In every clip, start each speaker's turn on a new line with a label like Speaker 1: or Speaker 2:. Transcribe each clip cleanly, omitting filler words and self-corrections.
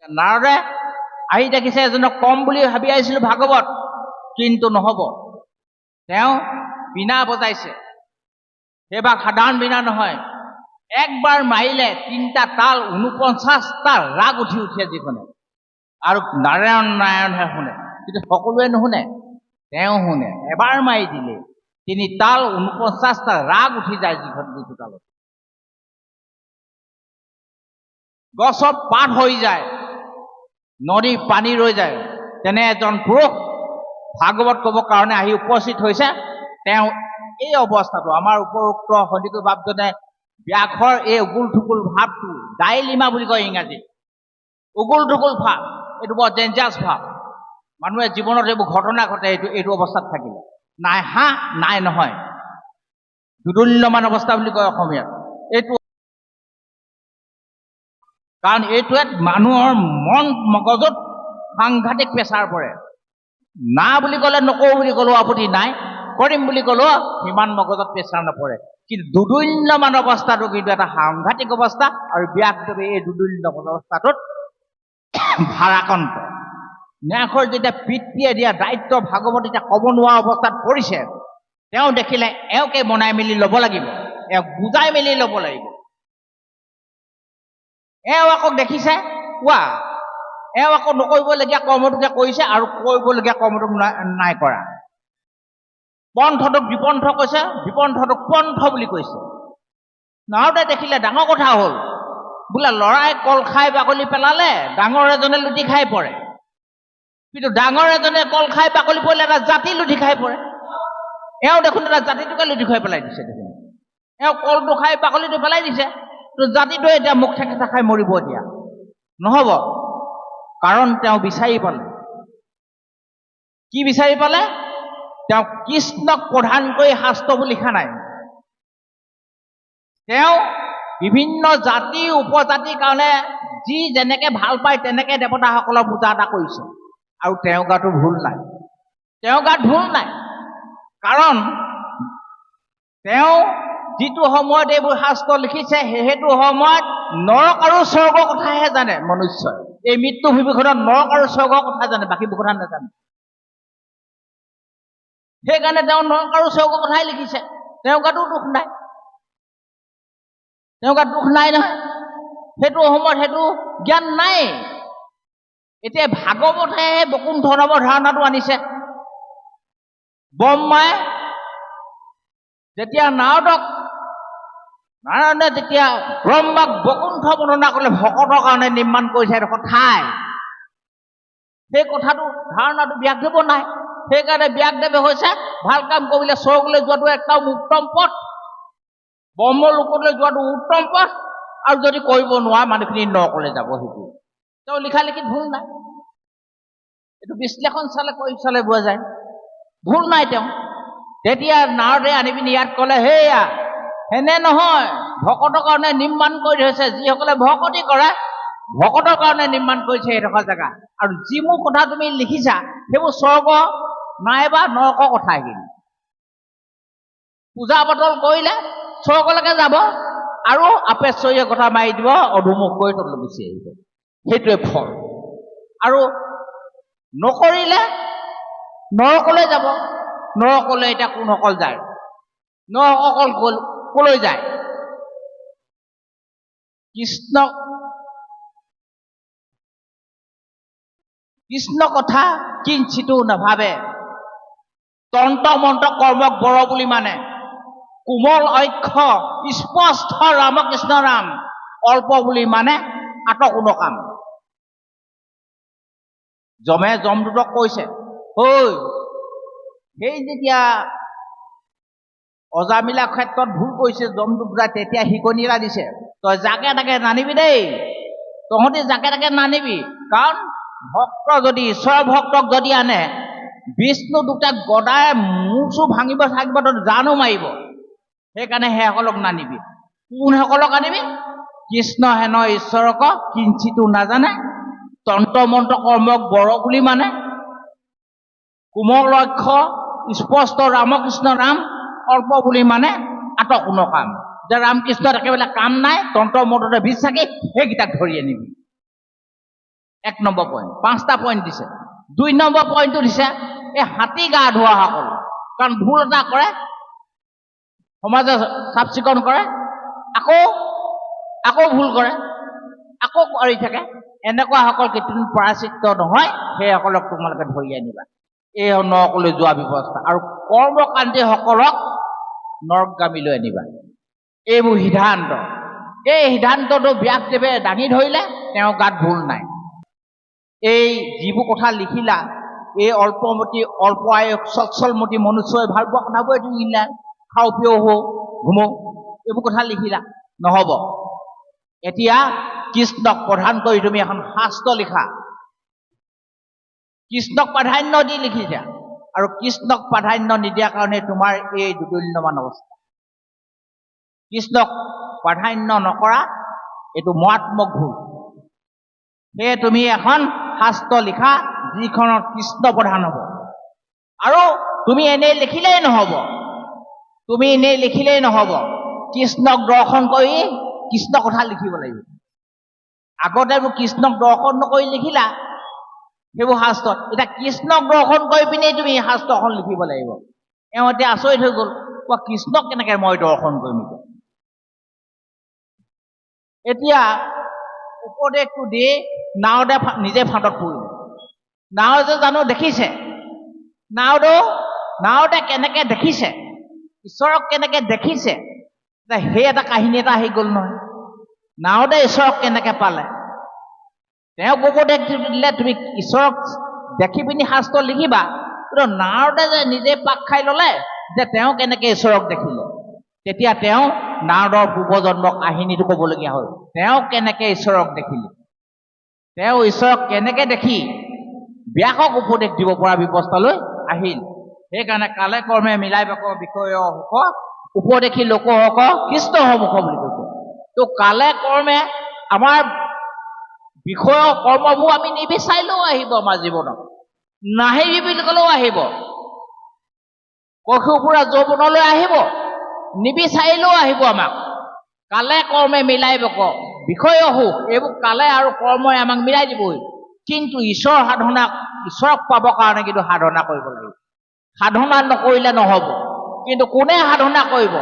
Speaker 1: নাৰদে আহি দেখিছে এজনক কম বুলি ভাবি আহিছিলোঁ ভাগৱত, কিন্তু নহ'ব। তেওঁ বীণা বজাইছে। সেইবাৰ সাধাৰণ বীণা নহয়, একবাৰ মাৰিলে 3টা তাল 49টা ৰাগ উঠে যিখনে, আৰু নাৰায়ণ নাৰায়ণহে শুনে, কিন্তু সকলোৱে নুশুনে, তেওঁ শুনে। এবাৰ মাৰি দিলে 3 তাল 49টা ৰাগ উঠি যায় যিটো তালত। গছৰ পাত হৈ যায়, নদী পানী ৰৈ যায়। তেনে এজন পুৰুষ ভাগৱত ক'বৰ কাৰণে আহি উপস্থিত হৈছে। তেওঁ এই অৱস্থাটো আমাৰ উপৰোক্ত সন্দিকৈ বাপজনে ব্যাসৰ এই উগুল ঠুগুল ভাৱটো, ডাইলিমা বুলি কয় ইংৰাজীত, উগুল ঠুগুল ভাৱ, এইটো বৰ ডেঞ্জাৰাছ ভাৱ। মানুহে জীৱনত এইবোৰ ঘটনা ঘটে এইটো অৱস্থাত থাকিলে। নাই হাঁ নাই নহয়, দুদুল্যমান অৱস্থা বুলি কয় অসমীয়াত। এইটো কাৰণ এইটোৱে মানুহৰ মন মগজুত সাংঘাতিক প্ৰেছাৰ পৰে। না বুলি ক'লে নকৰোঁ বুলি ক'লেও আপত্তি নাই, কৰিম বুলি ক'লেও সিমান মগজত প্ৰেছাৰ নপৰে। কিন্তু দুদুল্যমান অৱস্থাটো কিন্তু এটা সাংঘাতিক অৱস্থা, আৰু ব্যাসদেৱে এই দুদুল্য অৱস্থাটোত ভাৰাক্ৰান্ত। ন্যাসৰ যেতিয়া পিতৃয়ে দিয়া দায়িত্ব ভাগৱত এতিয়া ক'ব নোৱাৰা অৱস্থাত পৰিছে, তেওঁ দেখিলে এওঁকে মনাই মেলি ল'ব লাগিব, এওঁক বুজাই মেলি ল'ব লাগিব। এওঁ আকৌ দেখিছে কোৱা, এওঁ আকৌ নকৰিবলগীয়া কৰ্মটোকে কৰিছে আৰু কৰিবলগীয়া কৰ্মটো নাই কৰা। পন্থটোক বিপন্থ কৈছে, বিপন্থটোক পন্থ বুলি কৈছে। নাৰদে দেখিলে ডাঙৰ কথা হ'ল, বোলে ল'ৰাই কল খাই বাকলি পেলালে, ডাঙৰ এজনে লুটি খাই পৰে। কিন্তু ডাঙৰ এজনে কল খাই বাকলি পৰিলে এটা জাতি লুটি খাই পৰে। এওঁ দেখোন এটা জাতিটোকে লুটি খাই পেলাই দিছে। দেখোন এওঁ কলটো খাই বাকলিটো পেলাই দিছে, জাতিটোৱে এতিয়া মুখ থেকেচা খাই মৰিব। এতিয়া নহ'ব, কাৰণ তেওঁ বিচাৰি পালে। কি বিচাৰি পালে? তেওঁ কৃষ্ণক প্ৰধান কৰি শাস্ত্ৰবোৰ লিখা নাই। তেওঁ বিভিন্ন জাতি উপজাতিৰ কাৰণে যি যেনেকে ভাল পায় তেনেকে দেৱতাসকলৰ পূজা এটা কৰিছে, আৰু তেওঁৰ গাতো ভুল নাই। তেওঁৰ গাত ভুল নাই, কাৰণ তেওঁ যিটো সময়ত এইবোৰ শাস্ত্ৰ লিখিছে সেইটো সময়ত নৰক আৰু স্বৰ্গৰ কথাহে জানে মনুষ্যই। এই মৃত্যু ভূমিখনত নৰক আৰু স্বৰ্গৰ কথা জানে, বাকীবোৰ কথা নাজানে। সেইকাৰণে তেওঁ নৰক আৰু স্বৰ্গৰ কথাই লিখিছে। তেওঁৰ গাতো দুখ নাই, তেওঁৰ গাত দুখ নাই নহয়। সেইটো সময়ত সেইটো জ্ঞান নাই। এতিয়া ভাগৱতহে বকুণ্ঠ নামৰ ধাৰণাটো আনিছে। ব্ৰহ্মাই যেতিয়া নাৰায়ণে যেতিয়া ব্ৰহ্মাক বকুণ্ঠ বৰ্ণনা কৰিলে, ভকতৰ কাৰণে নিৰ্মাণ কৰিছে এডোখৰ ঠাই, সেই কথাটো ধাৰণাটো ব্যাসদেৱৰ নাই। সেইকাৰণে ব্যাসদেৱে হৈছে ভাল কাম কৰিলে স্বৰ্গলৈ যোৱাটো একদম উত্তম পথ, ব্ৰহ্মলোকলৈ যোৱাটো উত্তম পথ, আৰু যদি কৰিব নোৱাৰে মানুহখিনি নৰকলৈ যাব। সেইটো তেওঁ লিখা লিখিত ভুল নাই। এইটো বিশ্লেষণ কৰি চালে পোৱা যায়, ভুল নাই তেওঁ। তেতিয়া নাৰদে আনি পিনি ইয়াত ক'লে, সেয়া এনে নহয়, ভকতৰ কাৰণে নিৰ্মাণ কৰি থৈছে। যিসকলে ভকতি কৰে ভকতৰ কাৰণে নিৰ্মাণ কৰিছে এডোখৰ জেগা, আৰু যিবোৰ কথা তুমি লিখিছা সেইবোৰ স্বৰ্গ নাইবা নৰকৰ কথা। কিন্তু পূজা পাতল কৰিলে স্বৰ্গলৈকে যাব, আৰু আপেশ্বৰীয়ে কথা মাৰি দিব, অধুমুখ কৰি তললৈ গুচি আহিব। সেইটোৱে ফল। আৰু নকৰিলে নৰকলৈ যাব। নৰকলৈ এতিয়া কোনসকল যায়? নৰকসকল কলৈ যায়? কৃষ্ণ কথা কিঞ্চিতো নাভাবে। তন্ত্ৰ মন্ত্ৰ কৰ্মক বৰ বুলি মানে, কোমল অক্ষ স্পষ্ট ৰামকৃষ্ণ নাম, অল্প বুলি মানে আটকোনো কাম। যমে যমদূতক কৈছে, ঐ সেই যেতিয়া অজামিলা ক্ষেত্ৰত ভুল কৰিছে যমদূত যায়, তেতিয়া শিকনি এটা দিছে, তই যাকে তাকে নানিবি দেই, তহঁতি যাকে তাকে নানিবি। কাৰণ ভক্ত যদি ঈশ্বৰ ভক্তক যদি আনে, বিষ্ণু দুটাক গদাই মূৰ ভাঙিব থাকিব, তই জানো মাৰিব। সেইকাৰণে সেইসকলক নানিবি। কোনসকলক আনিবি? কৃষ্ণ হেন ঈশ্বৰক কিঞ্চিতো নাজানে, তন্ত্ৰ মন্ত্ৰ কৰ্মক বৰ বুলি মানে, কোমল অক্ষ স্পষ্ট ৰামকৃষ্ণ নাম, অল্প বুলি মানে আটকোনো কাম। যে ৰামকৃষ্ণত একেবাৰে কাম নাই, তন্ত্ৰ মন্ত্ৰতে বিশ্বাসী, সেইকেইটাক ধৰি আনিবি। 1 নম্বৰ পইণ্ট 5টা পইণ্ট দিছে 2 নম্বৰ পইণ্টটো দিছে এই হাতী গা ধোৱাসকল কাৰণ ভুল এটা কৰে সমাজে চাফ চিকুণ কৰে আকৌ ভুল কৰে আকৌ কৰি থাকে এনেকুৱাসকল কেতিয়াও পৰাচিত নহয় সেইসকলক তোমালোকে ধৰি আনিবা এই নৰকলৈ যোৱা ব্যৱস্থা আৰু কৰ্মকাণ্ডীসকলক নৰকগামীলৈ আনিবা এইবোৰ সিদ্ধান্ত এই সিদ্ধান্তটো ব্যাসদেৱে দাঙি ধৰিলে তেওঁৰ গাত ভুল নাই এই যিবোৰ কথা লিখিলা এই অল্পমতি অল্প আয়ু সচ্ছলমতি মনুষ্যই ভাল পোৱা কথাবোৰে তুমি লিখিলা খাওঁ পিয় হওঁ ঘুমো এইবোৰ কথা লিখিলা নহ'ব এতিয়া কৃষ্ণক প্ৰধান কৰি তুমি এখন শাস্ত্ৰ লিখা কৃষ্ণক প্ৰাধান্য দি লিখিছা আৰু কৃষ্ণক প্ৰাধান্য নিদিয়াৰ কাৰণে তোমাৰ এই দুদুল্যমান অৱস্থা কৃষ্ণক প্ৰাধান্য নকৰা এইটো মাৰাত্মক ভুল সেয়ে তুমি এখন শাস্ত্ৰ লিখা যিখনত কৃষ্ণ প্ৰধান হ'ব আৰু তুমি এনেই লিখিলেই নহ'ব কৃষ্ণক দৰ্শন কৰি কৃষ্ণ কথা লিখিব লাগিব আগতে কৃষ্ণক দৰ্শন নকৰি লিখিলা সেইবোৰ শাস্ত্ৰ এতিয়া কৃষ্ণক দৰ্শন কৰি পিনে তুমি শাস্ত্ৰখন লিখিব লাগিব এওঁ এতিয়া আচৰিত হৈ গ'ল কৃষ্ণক কেনেকৈ মই দৰ্শন কৰিম এতিয়া উপদেশটো দি নাওদে নিজে ফাঁদত পৰিলে নাও যে জানো দেখিছে নাওদে কেনেকৈ দেখিছে ঈশ্বৰক কেনেকৈ দেখিছে সেই এটা কাহিনী এটা আহি গ'ল নহয় নাওদে ঈশ্বৰক কেনেকৈ পালে তেওঁক উপদেশ দিলে তুমি ঈশ্বৰক দেখি পিনি শাস্ত্ৰ লিখিবা কিন্তু নাওদে যে নিজে পাক খাই ল'লে যে তেওঁ কেনেকৈ ঈশ্বৰক দেখিলে তেতিয়া তেওঁ নাৰদৰ পূৰ্বজন্মৰ কাহিনীটো ক'বলগীয়া হ'ল তেওঁ কেনেকৈ ঈশ্বৰক দেখিলে তেওঁ ঈশ্বৰক কেনেকৈ দেখি ব্যাসক উপদেশ দিব পৰা ব্যৱস্থালৈ আহিল সেইকাৰণে কালে কৰ্মে মিলাই বিষয় হক উপদেশী লোক হক কৃষ্ণ সন্মুখ বুলি কৈছে তো কালে কৰ্মে আমাৰ বিষয় কৰ্মবোৰ আমি নিবিচাৰিলেও আহিব আমাৰ জীৱনত নাহিবি বুলি ক'লেও আহিব কৈশোৰ পৰা যৌৱনলৈ আহিব নিবিচাৰিলেও আহিব আমাক কালে কৰ্মে মিলাই বিষয় সুখ এইবোৰ কালে আৰু কৰ্মই আমাক মিলাই দিবই কিন্তু ঈশ্বৰক পাবৰ কাৰণে কিন্তু সাধনা কৰিব লাগিব সাধনা নকৰিলে নহ'ব কিন্তু কোনে সাধনা কৰিব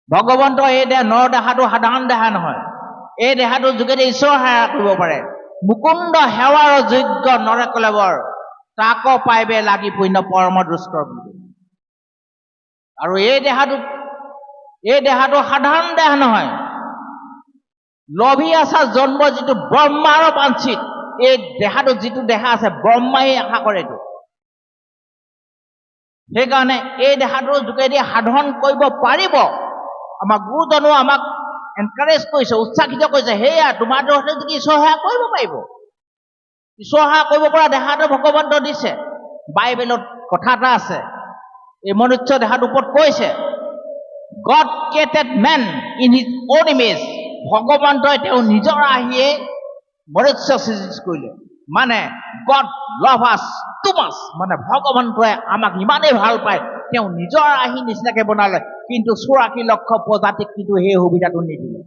Speaker 1: ভগৱন্তৰ এই দেহ নৰ দেহাটো সাধাৰণ দেহা নহয় এই দেহাটোৰ যোগেদি ঈশ্বৰ সেৱা কৰিব পাৰে মুকুন্দ সেৱাৰ যোগ্য নৰে কলেবৰ তাকো পাইবে লাগি পুণ্য পৰম দুষ্কৰ বুলি আৰু এই দেহাটো সাধাৰণ দেহ নহয় লভী আছা জন্ম যিটো ব্ৰহ্মাৰ বাঞ্ছিত এই দেহাটো যিটো দেহা আছে ব্ৰহ্মাই আশা কৰে এইটো সেইকাৰণে এই দেহাটোৰ যোগেদি সাধন কৰিব পাৰিব আমাক গুৰুজনেও আমাক এনকাৰেজ কৰিছে উৎসাহিত কৰিছে সেয়া তোমাৰ দৰে যদি ঈশ্বৰ সেৱা কৰিব পাৰিব ঈশ্বৰ সেৱা কৰিব পৰা দেহাটো ভগৱন্ত দিছে বাইবেলত কথা এটা আছে এই মনুষ্য দেহাটোৰ ওপৰত কৈছে god created men in his on image ভগৱন্তই তেওঁ নিজৰ আহিয়ে মনুষ্য সৃষ্টি কৰিলে মানে গড লাভ আছ টু মাছ মানে ভগৱন্তই আমাক ইমানেই ভাল পায় তেওঁ নিজৰ আহি নিচিনাকে বনালে কিন্তু 84 লক্ষ প্ৰজাতিক কিন্তু সেই সুবিধাটো নিদিলে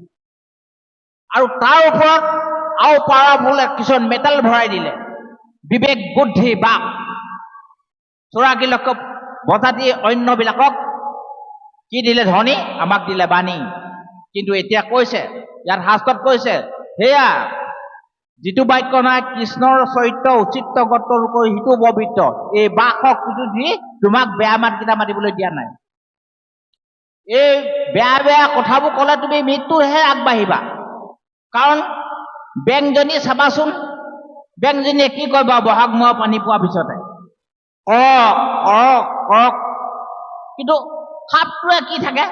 Speaker 1: আৰু তাৰ ওপৰত আৰু পাৱাৰফুল কিছুমান মেটেল ভৰাই দিলে বিবেক বুদ্ধি বাক 84 লক্ষ প্ৰজাতি অন্যবিলাকক কি দিলে ধনী আমাক দিলে বাণী কিন্তু এতিয়া কৈছে ইয়াত শাস্ত্ৰত কৈছে সেয়া যিটো বাক্য নাই কৃষ্ণৰ চৰিত্ৰ উচিত গত কৰি সিটো পবিত্ৰ এই বাকক কিছু দি তোমাক বেয়া মাতকেইটা মাতিবলৈ দিয়া নাই এই বেয়া কথাবোৰ ক'লে তুমি মৃত্যুহে আগবাঢ়িবা কাৰণ বেংজনী চাবাচোন বেংজনীয়ে কি কয় বাৰু বহাগ মাহ পানী পোৱাৰ পিছতে কিন্তু সাপটোৱে কি থাকে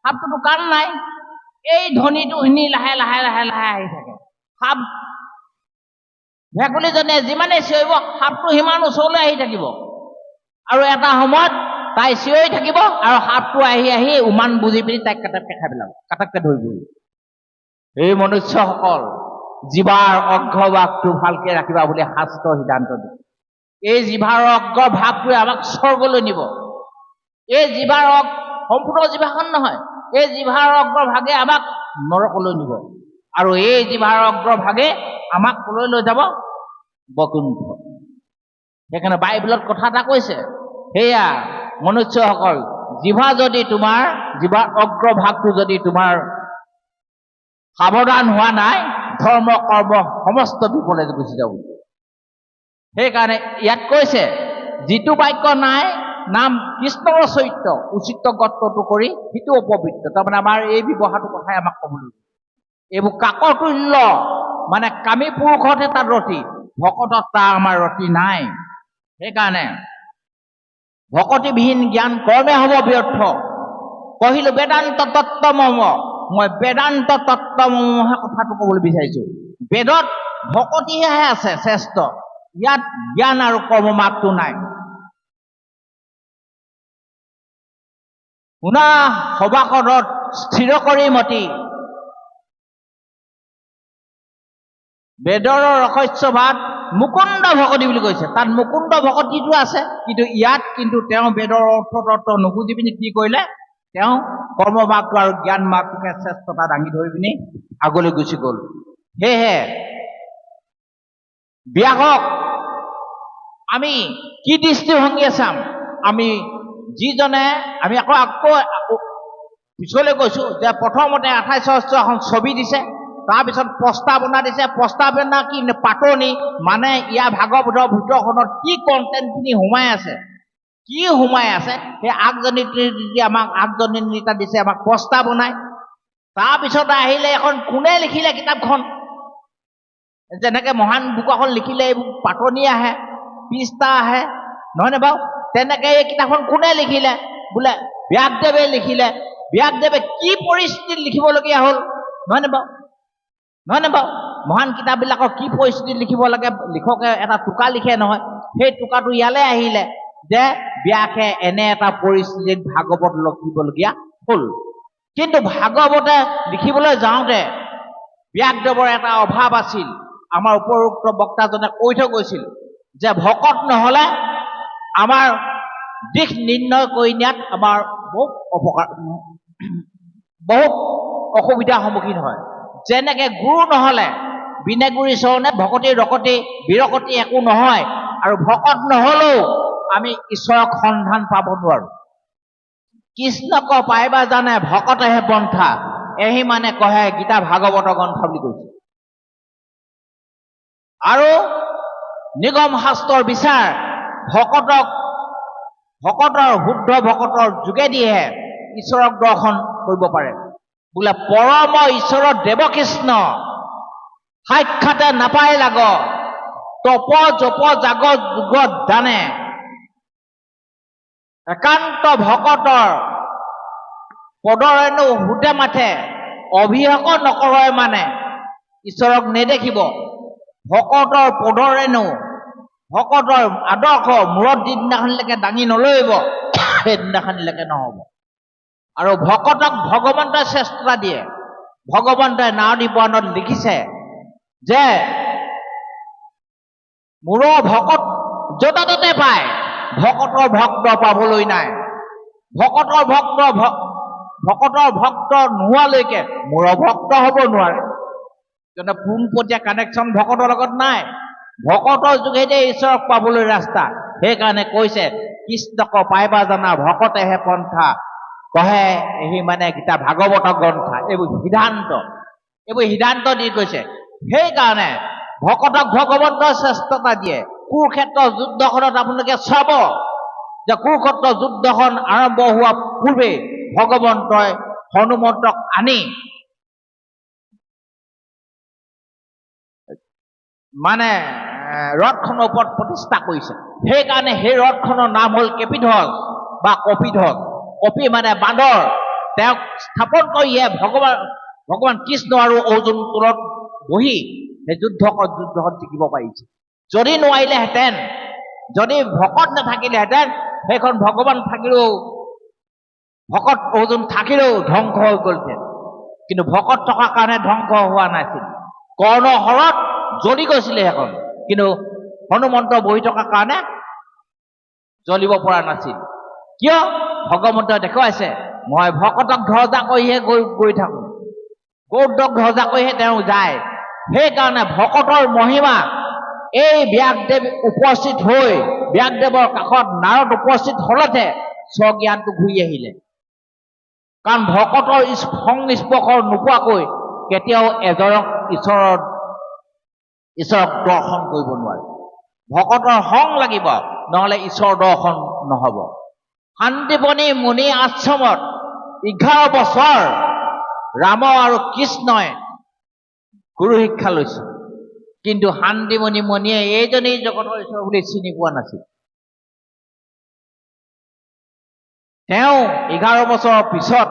Speaker 1: সাপটোতো কাণ নাই এই ধ্বনিটো শুনি লাহে লাহে লাহে লাহে আহি থাকে সাপ ভেকুলীজনীয়ে যিমানে চিঞৰিব সাপটো সিমান ওচৰলৈ আহি থাকিব আৰু এটা সময়ত তাই চিঞৰি থাকিব আৰু সাপটো আহি আহি উমান বুজি পিনি তাইক কাটাককে খাই পেলাব কাটাককে ধৰিব এই মনুষ্যসকল জিভাৰ অগ্ৰভাগটো ভালকে ৰাখিবা বুলি শাস্ত্ৰ সিদ্ধান্ত দিয়ে এই জিভাৰ অগ্ৰভাগটোৱে আমাক স্বৰ্গলৈ নিব এই জিভাৰ সম্পূৰ্ণ জিভাখন নহয় এই জিভাৰ অগ্ৰভাগে আমাক নৰকলৈ নিব আৰু এই জিভাৰ অগ্ৰভাগে আমাক কলৈ লৈ যাব বৈকুণ্ঠ সেইকাৰণে বাইবেলত কথা এটা কৈছে সেয়া মনুষ্যসকল জিভা যদি তোমাৰ জিভাৰ অগ্ৰভাগটো যদি তোমাৰ সাৱধান হোৱা নাই ধৰ্ম কৰ্ম সমস্ত বিফলে গুচি যাব সেইকাৰণে ইয়াত কৈছে যিটো বাক্য নাই নাম কৃষ্ণৰ চৰিত্ৰ উচিত গত্ৰটো কৰি সিটো অপবিত্ৰ তাৰমানে আমাৰ এই ব্যৱহাৰটো কথাই আমাক ক'বলৈ এইবোৰ কাকৰ তুল্য মানে কামী পুৰুষতহে তাত ৰতি ভকতত তাৰ আমাৰ ৰতি নাই সেইকাৰণে ভকতিবিহীন জ্ঞান কৰ্মে হ'ব ব্যৰ্থ কহিলো বেদান্ত তত্ত্বমম মই বেদান্ত তত্ত্বমমহে কথাটো ক'বলৈ বিচাৰিছো বেদত ভকতিহে আছে শ্ৰেষ্ঠ ইয়াত জ্ঞান আৰু কৰ্ম মাৰ্গটো নাই শুনা সভাসদত স্থিৰ কৰি মতি বেদৰ ৰহস্যভাত মুকুন্দ ভকতি বুলি কৈছে তাত মুকুন্দ ভকতিটো আছে কিন্তু ইয়াত কিন্তু তেওঁ বেদৰ অৰ্থতত্ত্ব নুবুজি পিনি কি কৰিলে তেওঁ কৰ্ম মাৰ্গটো আৰু জ্ঞান মাৰ্গটোকে শ্ৰেষ্ঠতা দাঙি ধৰি পিনি আগলৈ গুচি গ'ল সেয়েহে ব্যাসক আমি কি দৃষ্টিভংগীয়ে চাম আমি যিজনে আমি আকৌ পিছলৈ কৈছো যে প্ৰথমতে 28 এখন ছবি দিছে তাৰপিছত প্ৰস্তাৱনা দিছে প্ৰস্তাৱনা কি পাতনি মানে ইয়াৰ ভাগৱতৰ ভিতৰখনত কি কণ্টেণ্টখিনি সোমাই আছে কি সোমাই আছে সেই আগজনীতি আমাক আগজনীতা দিছে আমাক প্ৰস্তাৱনাই তাৰপিছত আহিলে এখন কোনে লিখিলে কিতাপখন যেনেকৈ মহান বুক এখন লিখিলে এইবোৰ পাতনি আহে পৃষ্ঠা আহে নহয়নে বাৰু তেনেকৈ এই কিতাপখন কোনে লিখিলে বোলে ব্যাসদেৱে লিখিলে ব্যাসদেৱে কি পৰিস্থিতিত লিখিবলগীয়া হ'ল নহয়নে বাৰু মহান কিতাপবিলাকৰ কি পৰিস্থিতিত লিখিব লাগে লিখকে এটা টোকা লিখে নহয় সেই টোকাটো ইয়ালৈ আহিলে যে ব্যাসে এনে এটা পৰিস্থিতিত ভাগৱত লিখিবলগীয়া হ'ল কিন্তু ভাগৱতে লিখিবলৈ যাওঁতে ব্যাসদেৱৰ এটা অভাৱ আছিল আমাৰ উপৰোক্ত বক্তাজনে কৈ থৈ গৈছিল যে ভকত নহ'লে আমাৰ দিশ নিৰ্ণয় কৰি নিয়াত আমাৰ বহুত অসুবিধাৰ সন্মুখীন হয় যেনেকে গুৰু নহ'লে বিনেগুৰি চৰণে ভকতি ৰকতি বিৰকতি একো নহয় আৰু ভকত নহ'লেও আমি ঈশ্বৰক সন্ধান পাব নোৱাৰো কৃষ্ণক পাইবা জানে ভকতেহে পন্থা এহি মানে কহে গীতা ভাগৱত গ্ৰন্থ বুলি কৈছে আৰু নিগম শাস্ত্ৰৰ বিচাৰ ভকতৰ শুদ্ধ ভকতৰ যোগেদিহে ঈশ্বৰক দৰ্শন কৰিব পাৰে বোলে পৰম ঈশ্বৰৰ দেৱকৃষ্ণ সাক্ষাতে নাপায় লাগ তপ জপ জাগ যুগত দানে একান্ত ভকতৰ পদৰেনো সুতে মাথে অভিষেক নকৰে মানে ঈশ্বৰক নেদেখিব ভকতৰ পদৰেনো ভকতৰ আদৰ্শ মূৰত যিদিনাখনিলৈকে দাঙি নলৈব সেইদিনাখনিলৈকে নহ'ব আৰু ভকতক ভগৱন্তই শ্ৰেষ্ঠতা দিয়ে ভগৱন্তই নাৰদী পুৰাণত লিখিছে যে মূৰৰ ভকত য'তে ত'তে পায় ভকতৰ ভক্ত পাবলৈ নাই ভকতৰ ভক্ত নোহোৱালৈকে মূৰৰ ভক্ত হ'ব নোৱাৰে কিন্তু পোনপটীয়া কানেকশ্যন ভকতৰ লগত নাই ভকতৰ যোগেদি ঈশ্বৰক পাবলৈ ৰাস্তা সেইকাৰণে কৈছে কৃষ্ণক পাইবা জানা ভকতেহে পন্থা কহে এহি মানে গীতা ভাগৱত গ্ৰন্থ এইবোৰ সিদ্ধান্ত দি কৈছে সেইকাৰণে ভকতক ভগৱন্তৰ শ্ৰেষ্ঠতা দিয়ে কুৰুক্ষেত্ৰৰ যুদ্ধখনত আপোনালোকে চাব যে কুৰুক্ষেত্ৰৰ যুদ্ধখন আৰম্ভ হোৱা পূৰ্বে ভগৱন্তই হনুমন্তক আনি মানে ৰথখনৰ ওপৰত প্ৰতিষ্ঠা কৰিছে সেইকাৰণে সেই ৰথখনৰ নাম হ'ল কেপিধ্বজ বা কপিধ্বজ কপি মানে বান্দৰ তেওঁক স্থাপন কৰিহে ভগৱান কৃষ্ণ আৰু অৰ্জুন তলত বহি সেই যুদ্ধখন জিকিব পাৰিছে যদি নোৱাৰিলেহেঁতেন যদি ভকত নাথাকিলেহেঁতেন সেইখন ভগৱান থাকিলেও ভকত অৰ্জুন থাকিলেও ধ্বংস হৈ গ'লহেঁতেন কিন্তু ভকত থকাৰ কাৰণে ধ্বংস হোৱা নাছিল কৰ্ণহৰত জ্বলি গৈছিলে সেইখন কিন্তু হনুমন্ত বহি থকাৰ কাৰণে জ্বলিব পৰা নাছিল কিয় ভগৱন্তই দেখুৱাইছে মই ভকতক ধ্বজা কৰিহে গৈ থাকোঁ গৌৰক ধ্বজা কৰিহে তেওঁ যায় সেইকাৰণে ভকতৰ মহিমা এই ব্যাসদেৱ উপস্থিত হৈ ব্যাসদেৱৰ কাষত নাৰদ উপস্থিত হলতে স্বজ্ঞানটো ঘূৰি আহিলে কাৰণ ভকতৰ সংস্পৰ্শ নোপোৱাকৈ কেতিয়াও এজনক ঈশ্বৰক দৰ্শন কৰিব নোৱাৰে ভকতৰ সং লাগিব নহলে ঈশ্বৰ দৰ্শন নহব শান্তিবনী মুনি আশ্ৰমত 11 বছৰ ৰাম আৰু কৃষ্ণই গুৰু শিক্ষা লৈছিল কিন্তু শান্তিমণি মুনিয়ে এইজনেই জগতৰ ঈশ্বৰ বুলি চিনি পোৱা নাছিল তেওঁ 11 বছৰৰ পিছত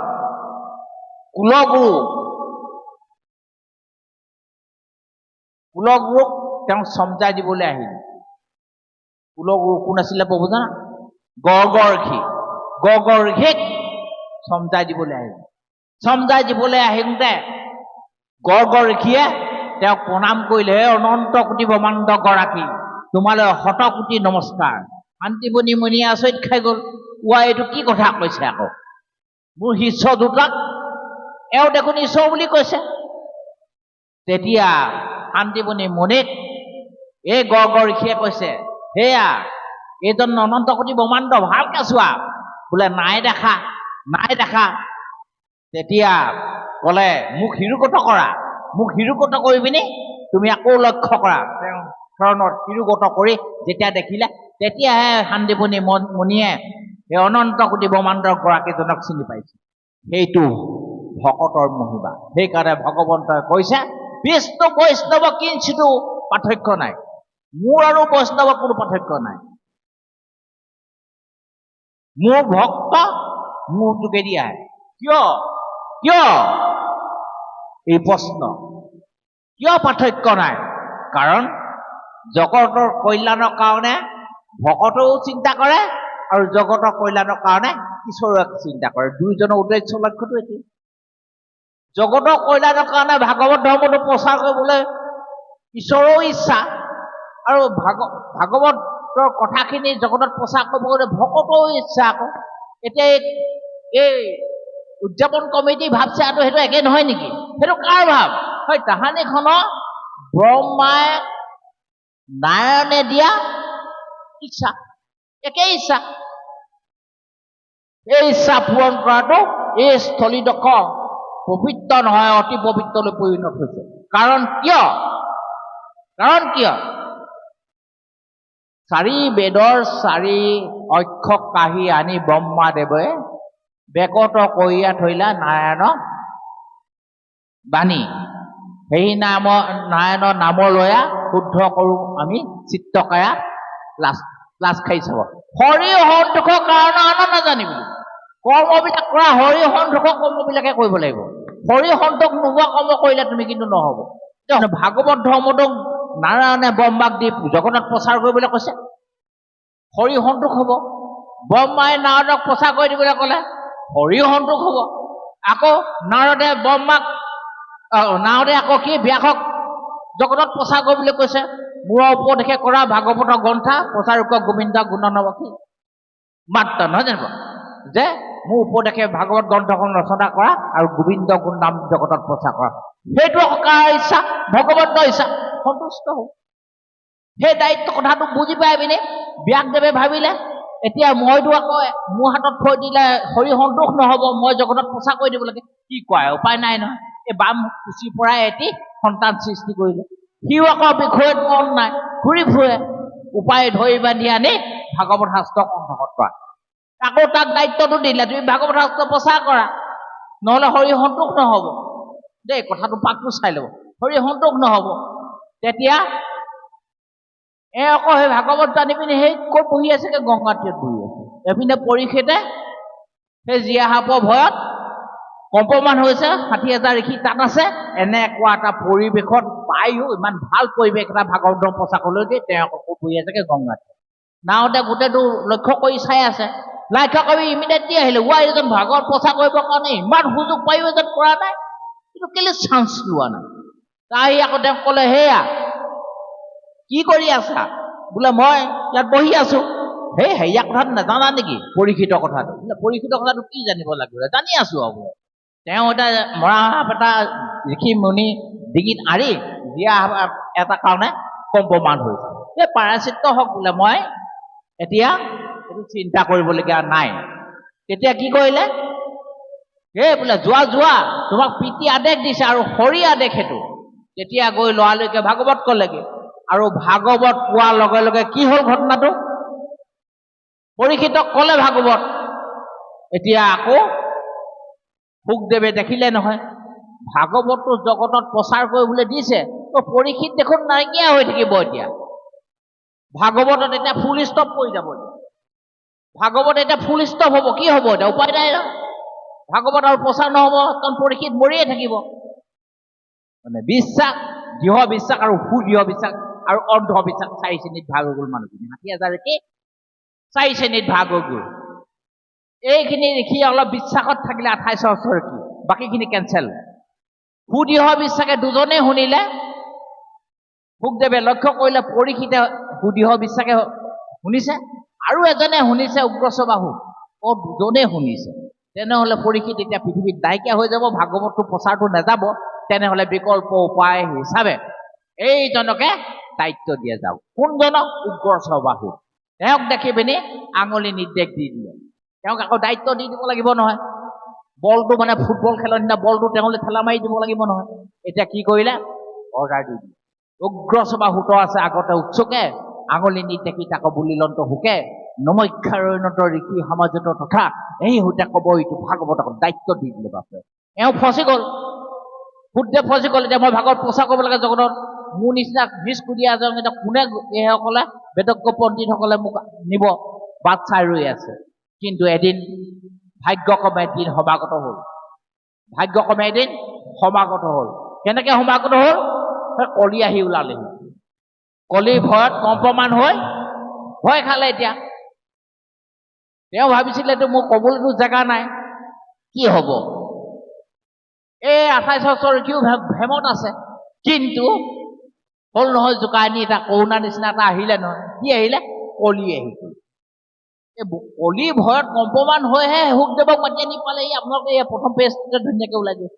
Speaker 1: কুলগুৰুক তেওঁ সমজাই দিবলৈ আহিল কুলগুৰু কোন আছিলে প্ৰভু জানা গৰ্গ ঋষিক সমজাই দিবলৈ আহিলে গৰ্গ ঋষিয়ে তেওঁক প্ৰণাম কৰিলে অনন্ত কোটি ব্ৰহ্মাণ্ড গৰাকী তোমালৈ শতকোটি নমস্কাৰ শান্তিবনী মুনিয়ে আচৰিত খাই গ'ল এইটো কি কথা কৈছে আকৌ মোৰ শিষ্য দুটাক এওঁ দেখোন ঈশ্বৰ বুলি কৈছে তেতিয়া শান্তিবনী মুনিক এই গৰ্গ ঋষিয়ে কৈছে সেয়া এইজন অনন্ত কোটি ব্ৰহ্মাণ্ড ভালকে চোৱা বোলে নাই দেখা তেতিয়া ক'লে মোক হিৰুকত কৰি পিনি তুমি আকৌ লক্ষ্য কৰা তেওঁ চৰণত হিৰুকত কৰি যেতিয়া দেখিলে তেতিয়াহে শান্তিবনী মুনিয়ে এই অনন্ত কোটি ব্ৰহ্মাণ্ডৰ গৰাকীজনক চিনি পাইছে সেইটো ভকতৰ মহিমা সেইকাৰণে ভগৱন্তই কৈছে বিষ্ণু বৈষ্ণৱ কিঞ্চিতো পাৰ্থক্য নাই মোৰ আৰু বৈষ্ণৱ কোনো পাৰ্থক্য নাই মোৰ ভক্ত মোৰ যোগেদি আহে কিয় এই প্ৰশ্ন কিয় পাৰ্থক্য নাই কাৰণ জগতৰ কল্যাণৰ কাৰণে ভকতেও চিন্তা কৰে আৰু জগতৰ কল্যাণৰ কাৰণে ঈশ্বৰেও চিন্তা কৰে দুইজনৰ উদ্দেশ্য লক্ষ্যটো একেই জগতৰ কল্যাণৰ কাৰণে ভাগৱত ধৰ্মটো প্ৰচাৰ কৰিবলৈ ঈশ্বৰৰ ইচ্ছা আৰু ভাগৱতৰ কথাখিনি জগতত প্ৰচাৰ কৰিবলৈ ভকতৰো ইচ্ছা আকৌ এতিয়া এই উদযাপন কমিটি ভাবছে আৰু সেইটো একে নহয় নেকি সেইটো কাৰ ভাৱ হয় তাহানিখনৰ ব্ৰহ্মাই নাৰায়ণে দিয়া ইচ্ছা একেই ইচ্ছা এই ইচ্ছা পূৰণ কৰাটো এই স্থলীডোখৰ পবিত্ৰ নহয় অতি পবিত্ৰলৈ পৰিণত হৈছে কাৰণ কিয় 4 বেদৰ 4 অক্ষৰ কাঢ়ি আনি ব্ৰহ্মাদেৱে বেকত কৰিয়া থৈলা নাৰায়ণক বাণী সেই নাৰায়ণৰ নামৰ লয়া শুদ্ধ কৰো আমি চিত্তকায়া লাজ খাই চাব হৰি সন্তোষৰ কাৰণে আন নাজানিবি কৰ্মবিলাক কৰা হৰি সন্তোষৰ কৰ্মবিলাকে কৰিব লাগিব হৰি সন্তোষ নোহোৱা কৰ্ম কৰিলে তুমি কিন্তু নহব ভাগৱত ধৰ্মটো নাৰায়ণে ব্ৰহ্মাক দি জগতত প্ৰচাৰ কৰিবলৈ কৈছে হৰি সন্তোষ হ'ব ব্ৰহ্মাই নাৰদক প্ৰচাৰ কৰি দিবলৈ ক'লে হৰি সন্তোষ হ'ব আকৌ নাৰদে আকৌ কি ব্যাসক জগতত প্ৰচাৰ কৰিবলৈ কৈছে মূৰৰ উপদেশে কৰা ভাগৱতৰ গ্ৰন্থা প্ৰচাৰক গোবিন্দ গুণনবকী মাত্ৰ নহয় জানিব যে মোৰ উপদেশে ভাগৱত গ্ৰন্থখন ৰচনা কৰা আৰু গোবিন্দ গুণ নাম জগতত প্ৰচাৰ কৰা সেইটো কাৰ ইচ্ছা ভগৱন্তৰ ইচ্ছা সন্তুষ্ট হওক সেই দায়িত্ব কথাটো বুজি পাই পিনে ব্যাসদেৱে ভাবিলে এতিয়া মইতো আকৌ মোৰ হাতত থৈ দিলে হৰি সন্তোষ নহব মই জগতত প্ৰচাৰ কৰি দিব লাগে কি কয় উপায় নাই নহয় এই বাম কুচিৰ পৰাই এটি সন্তান সৃষ্টি কৰিলে সিও আকৌ বিষয়ত মন নাই ঘূৰি ফুৰে উপায় ধৰি বান্ধি আনি ভাগৱত শাস্ত্ৰ কণ্ঠস্থ কৰা আকৌ তাক দায়িত্বটো দিলে তুমি ভাগৱত শাস্ত্ৰ প্ৰচাৰ কৰা নহলে হৰি সন্তোষ নহব দেই কথাটো পাকটো চাই ল'ব হৰি সন্তোষ নহব তেতিয়া আকৌ সেই ভাগৱত জানি পিনে সেই ক'ত বহি আছে গংগা তীৰত বহি আছে এপিনে পৰীক্ষিতে সেই জীয়া সাপৰ ভয়ত কম্পমান হৈছে 60,000 ঋষি তাত আছে এনেকুৱা এটা পৰিৱেশত পায়ো ইমান ভাল পৰিৱেশ এটা ভাগৱত প্ৰচাৰ কৰিবলৈ তেওঁ আকৌ ক'ত বহি আছে গংগা তীৰত নাওতে গোটেইটো লক্ষ্য কৰি চাই আছে লক্ষ্য কৰি ইমিডিয়েটলি আহিলে এজন ভাগৱত প্ৰচাৰ কৰিবৰ কাৰণে ইমান সুযোগ পায়ো এজন কৰা নাই কিন্তু কেলে চান্স লোৱা নাই তাই আকৌ তেওঁক ক'লে সেয়া কি কৰি আছা বোলে মই ইয়াত বহি আছো সেই হেৰিয়া কথাটো নাজানা নেকি পৰীক্ষিত কথাটো পৰীক্ষিত কথাটো কি জানিব লাগিব জানি আছো আকৌ তেওঁ এটা মৰা সাপ এটা ঋষি মুনি ডিঙিত আৰি জীয়া এটা কাৰণে কম্পমান হৈছে এই পাৰাচিত্য হওক বোলে মই এতিয়া এইটো চিন্তা কৰিবলগীয়া নাই তেতিয়া কি কৰিলে এই বোলে যোৱা তোমাক পিতৃ আদেশ দিছে আৰু হৰি আদেশ সেইটো তেতিয়া গৈ লৰালৰিকে ভাগৱত ক'লেগে আৰু ভাগৱত কোৱাৰ লগে লগে কি হ'ল ঘটনাটো পৰীক্ষিতক ক'লে ভাগৱত এতিয়া আকৌ শুকদেৱে দেখিলে নহয় ভাগৱতটো জগতত প্ৰচাৰ কৰিবলৈ দিছে তো পৰীক্ষিত দেখোন নাইকিয়া হৈ থাকিব এতিয়া ভাগৱতত এতিয়া ফুল ষ্টপ পৰি যাব ভাগৱত এতিয়া ফুল ষ্টপ হ'ব কি হ'ব এতিয়া উপায় নাই ভাগৱত আৰু প্ৰচাৰ নহ'ব কাৰণ পৰীক্ষিত মৰিয়ে থাকিব মানে বিশ্বাস দৃঢ় বিশ্বাস আৰু সুদৃঢ় বিশ্বাস আৰু অন্ধবিশ্বাস 4 শ্ৰেণীত ভাগ হৈ গ'ল মানুহখিনি 60,000 কি 4 শ্ৰেণীত ভাগ হৈ গ'ল এইখিনি দেখি অলপ বিশ্বাসত থাকিলে 28 বছৰ কি বাকীখিনি কেঞ্চেল সুদৃঢ় বিশ্বাসে দুজনে শুনিলে শুকদেৱে লক্ষ্য কৰিলে পৰীক্ষিতে সুদৃঢ় বিশ্বাসে শুনিছে আৰু এজনে শুনিছে উগ্ৰস্ববাহু দুজনে শুনিছে তেনেহ'লে পৰীক্ষিত এতিয়া পৃথিৱীত নাইকিয়া হৈ যাব ভাগৱতটো প্ৰচাৰটো নাযাব তেনেহ'লে বিকল্প উপায় হিচাপে এইজনকে দায়িত্ব দিয়া যাওক কোনজনক উগ্ৰস্ববাহু তেওঁক দেখি পিনি আঙুলি নিৰ্দেশ দি দিলে তেওঁক আকৌ দায়িত্ব দি দিব লাগিব নহয় বলটো মানে ফুটবল খেলৰ নিচিনা বলটো তেওঁলৈ ঠেলা মাৰি দিব লাগিব নহয় এতিয়া কি কৰিলে অৰ্ডাৰ দি দিলে উগ্ৰস্ববাহুত আছে আগতে উৎসুকে আঙুলি নিৰ্দেশি তাক বুলিলন্ত হুকে নমক্ষাৰণ্যত ঋষি সমাজত তথা এই হুতে ক'ব এইটো ভাগৱতক দায়িত্ব দি দিলে বাপে এওঁ ফচি গ'ল শুদ্ধে ফচি গ'ল এতিয়া মই ভাগৱত প্ৰচাৰ কৰিব লাগে জগতত মোৰ নিচিনা নিষ্কুদিয়া এজন এতিয়া কোনে এইসকলে বেদজ্ঞ পণ্ডিতসকলে মোক নিব বাট চাই ৰৈ আছে কিন্তু এদিন ভাগ্যক্ৰমে এদিন সমাগত হ'ল ভাগ্যক্ৰমে এদিন সমাগত হ'ল কেনেকৈ সমাগত হ'ল কলি আহি ওলালেহি কলিৰ ভয়ত কম্পমান হৈ ভয় খালে এতিয়া তেওঁ ভাবিছিলে এইটো মোৰ ক'বলৈতো জেগা নাই কি হ'ব এই 28 বছৰ কিয় ভেমত আছে কিন্তু হ'ল নহয় জোকাৰণি এটা কৰোণা নিচিনা এটা আহিলে নহয় কি আহিলে কলি আহি গ'ল এই কলিৰ ভয়ত কম্পমান হৈহে শুকদেৱক মাতি আনি পালে আপোনালোকে এই প্ৰথম পেজটোতে ধুনীয়াকৈ ওলাই দিয়ে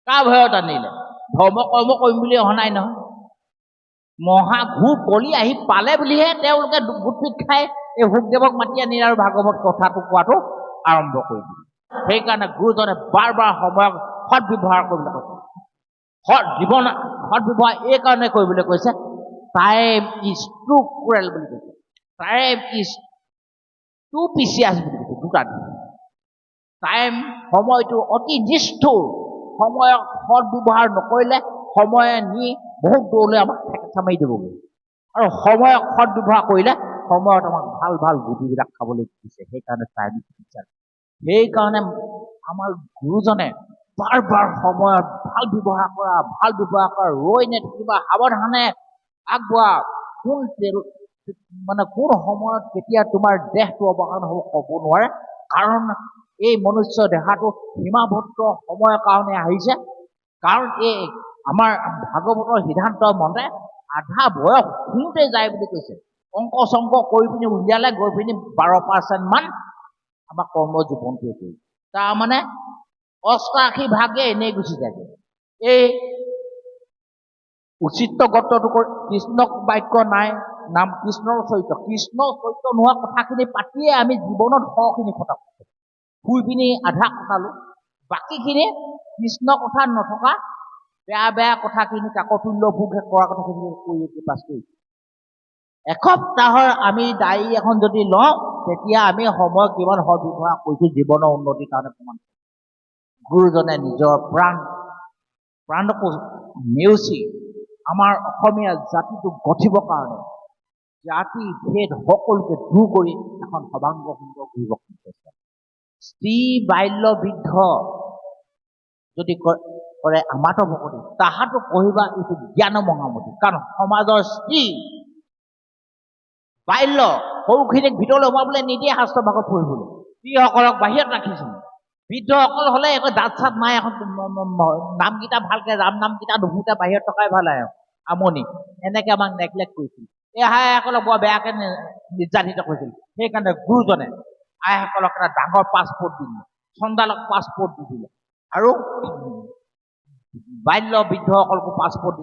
Speaker 1: কাৰ ভয়ত আনিলে ধৰ্ম কৰ্ম কৰিম বুলি অহা নাই নহয় মহাঘূৰ কলি আহি পালে বুলিহে তেওঁলোকে গোটপিট খাই এই শুকদেৱক মাতি আনি আৰু ভাগৱত কথাটো কোৱাটো আৰম্ভ কৰি দিলে সেইকাৰণে গুৰুজনে বাৰ বাৰ সময়ক সৎ ব্যৱহাৰ কৰিবলৈ কৈছে জীৱন সৎ ব্যৱহাৰ এই কাৰণে কৰিবলৈ কৈছে টাইম ইজ টু ক্ৰুৱেল বুলি কৈছে টাইম ইজ টু প্ৰিচিয়াছ বুলি কৈছে দুটা টাইম সময়টো অতি নিষ্ঠুৰ সময়ক সৎ ব্যৱহাৰ নকৰিলে সময়ে নি বহুত দূৰলৈ আমাক ঠেকেচা মাৰি দিবগৈ আৰু সময়ক সৎ ব্যৱহাৰ কৰিলে সময়ত আমাক ভাল ভাল বুদ্ধিবিলাক খাবলৈ দিছে সেইকাৰণে টাইম সেইকাৰণে আমাৰ গুৰুজনে বাৰ বাৰ সময়ত ভাল ব্যৱহাৰ কৰা ৰৈ নেথাকিবা সাৱধানে আগবঢ়া কোন সময়ত কেতিয়া তোমাৰ দেহটো অৱসান হ'ব ক'ব নোৱাৰে কাৰণ এই মনুষ্য দেহাটো সীমাবদ্ধ সময়ৰ কাৰণে আহিছে কাৰণ এই আমাৰ ভাগৱতৰ সিদ্ধান্ত মতে আধা বয়স শুওঁতে যায় বুলি কৈছে অংক চংক কৰি পিনি উলিয়ালে গৈ পিনি 12% মান আমাৰ কৰ্ম জীৱনটোৱে কৰি তাৰমানে 88% এনেই গুচি যায় এই উচিত গত্ৰটো কৃষ্ণ বাক্য নাই নাম কৃষ্ণৰ চৰিত্ৰ নোহোৱা কথাখিনি পাতিয়ে আমি জীৱনত সখিনি খটাব শুই পিনি আধা কটালো বাকীখিনি কৃষ্ণ কথা নথকা বেয়া কথাখিনি কাকতুল্য ভোগ কৰা কথাখিনি কৰি পাছ কৰিছোঁ এসপ্তাহৰ আমি ডায়েৰী এখন যদি লওঁ তেতিয়া আমি সময় কিমান সদ্ব্যৱহাৰ কৰিছোঁ জীৱনৰ উন্নতিৰ কাৰণে প্ৰমাণ গুৰুজনে নিজৰ প্ৰাণকো নেওচি আমাৰ অসমীয়া জাতিটোক গঠিবৰ কাৰণে জাতি ভেদ সকলোকে দূৰ কৰি এখন সৰ্বাংগ সুন্দৰ কৰিব বিচাৰিছে স্ত্ৰী বাল্য বৃদ্ধ যদি কৰে আমাতো ভকতি তাহাঁতো পঢ়িবা এইটো জ্ঞান মহামতি কাৰণ সমাজৰ স্ত্ৰী বাল্য সৰুখিনিক ভিতৰলৈ সোমাবলৈ নিদিয়ে শাস্ত্ৰ ভাগত পঢ়িবলৈ স্ত্ৰীসকলক বাহিৰত ৰাখিছিল বৃদ্ধসকল হ'লে একো দাঁত চাত নাই এখন নামকেইটা ভালকৈ ৰাম নামকেইটা নুশুতে বাহিৰত থকাই ভাল আৰু আমনি এনেকৈ আমাক নেগলেক্ট কৰিছিল এই হাইসকলক বৰ বেয়াকৈ নিৰ্যাতিত কৰিছিল সেইকাৰণে গুৰুজনে আইসকলক এটা ডাঙৰ পাছপৰ্ট দি দিলে, চন্দালক পাছপৰ্ট দি দিলে, আৰু বাল্য বৃদ্ধসকলকো পাছপৰ্ট